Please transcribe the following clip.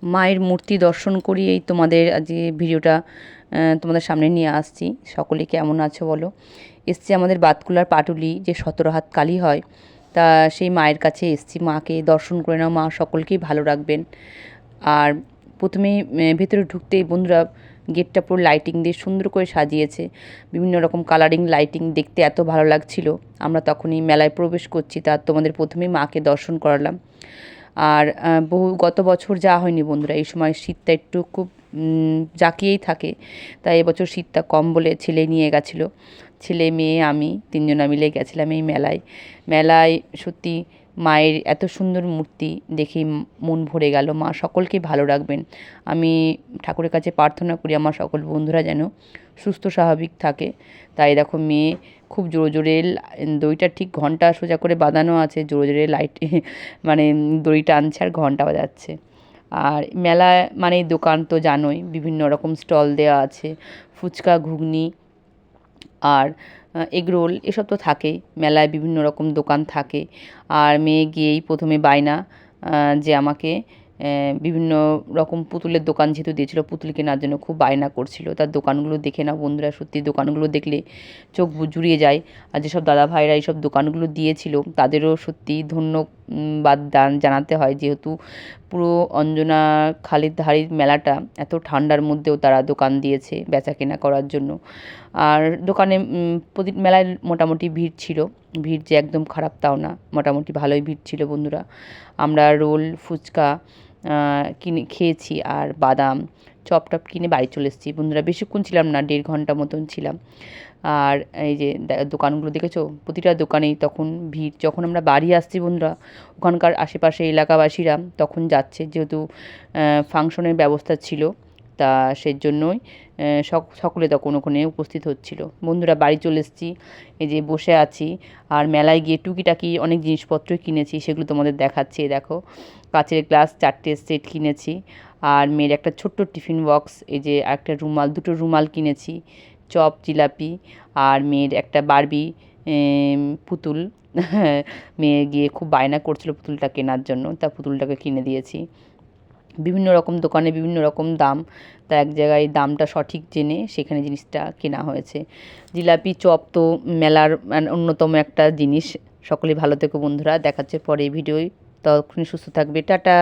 মায়ের মূর্তি দর্শন করিয়েই তোমাদের আজকে ভিডিওটা তোমাদের সামনে নিয়ে আসছি। সকলে কেমন আছো বলো। এসছি আমাদের বাতকুলার পাটুলি যে 17 হাত কালী হয়, তা সেই মায়ের কাছে এসছি। মাকে দর্শন করে নাও, মা সকলকেই ভালো রাখবেন। আর প্রথমেই ভেতরে ঢুকতেই বন্ধুরা গেটটা পুরো লাইটিং দিয়ে সুন্দর করে সাজিয়েছে, বিভিন্ন রকম কালারিং লাইটিং, দেখতে এত ভালো লাগছিল। আমরা তখনই মেলায় প্রবেশ করছি, তা তোমাদের প্রথমেই মাকে দর্শন করালাম। আর গত বছর যাওয়া হয়নি বন্ধুরা, এই সময় শীতটা একটু খুব জাঁকিয়েই থাকে, তাই এবছর শীতটা কম বলে ছেলে নিয়ে গেছিলো। ছেলে, মেয়ে, আমি তিনজনা মিলে গেছিলাম এই মেলায়। মেলায় সত্যি মায়ের এত সুন্দর মূর্তি দেখেই মন ভরে গেল। মা সকলকে ভালো রাখবেন। আমি ঠাকুরের কাছে প্রার্থনা করি আমার সকল বন্ধুরা যেন সুস্থ স্বাভাবিক থাকে। তাই দেখো মেয়ে খুব জোরে জোরে দড়িটা ঠিক ঘন্টা সোজা করে বাঁধানো আছে, জোরে জোরে লাইট মানে দড়ি টানছে আর ঘন্টা বাজাচ্ছে। আর মেলা মানে দোকান তো জানোই, বিভিন্ন রকম স্টল দেওয়া আছে, ফুচকা, ঘুগনি আর এগরোল এসব তো থাকেই। মেলায় বিভিন্ন রকম দোকান থাকে। আর মেয়ে গিয়েই প্রথমে বায়না যে আমাকে বিভিন্ন রকম পুতুলের দোকান যেহেতু দিয়েছিল, পুতুল কেনার জন্য খুব বায়না করছিল। তার দোকানগুলো দেখে নাও বন্ধুরা, সত্যি দোকানগুলো দেখলে চোখ জুড়িয়ে যায়। আর যেসব দাদা ভাইরা এইসব দোকানগুলো দিয়েছিল তাদেরও সত্যি ধন্যবাদ জানাতে হয়, যেহেতু পুরো অঞ্জনা খালির ধারির মেলাটা এত ঠান্ডার মধ্যেও তারা দোকান দিয়েছে বেচা কেনা করার জন্য। আর দোকানে মেলায় মোটামুটি ভিড় ছিল, ভিড় যে একদম খারাপ তাও না, মোটামুটি ভালোই ভিড় ছিল বন্ধুরা। আমরা রোল, ফুচকা কিনে খেয়েছি আর বাদাম চপ টপ কিনে বাড়ি চলে এসেছি বন্ধুরা। বেশিক্ষণ ছিলাম না, 1.5 ঘন্টা মতন ছিলাম। আর এই যে দোকানগুলো দেখেছো, প্রতিটা দোকানেই তখন ভিড়। যখন আমরা বাড়ি আসছি বন্ধুরা, ওখানকার আশেপাশে এলাকাবাসীরা তখন যাচ্ছে, যেহেতু ফাংশনের ব্যবস্থা ছিল, তা সেজন্যই সকলে তখন ওখানে উপস্থিত হচ্ছিল। বন্ধুরা বাড়ি চলে এসেছি, এই যে বসে আছি। আর মেলায় গিয়ে টুকিটাকি অনেক জিনিসপত্রই কিনেছি, সেগুলো তোমাদের দেখাচ্ছি। দেখো কাচের গ্লাস 4টে সেট কিনেছি। আর মেয়ের একটা ছোট্ট টিফিন বক্স, এই যে একটা রুমাল, 2টো রুমাল কিনেছি, চপ, জিলাপি। আর মেয়ের একটা বারবি পুতুল মেয়ে গিয়ে খুব বায়না করছিল পুতুলটা কেনার জন্য, তা পুতুলটাকে কিনে দিয়েছি। বিভিন্ন রকম দোকানে বিভিন্ন রকম দাম, তা এক জায়গায় দামটা সঠিক জেনে সেখানে জিনিসটা কেনা হয়েছে। জিলাপি, চপ তো মেলার অন্যতম একটা জিনিস। সকলেই ভালো থেকো বন্ধুরা, দেখাচ্ছে পরে ভিডিওয়। ততক্ষণে সুস্থ থাকবে, টাটা।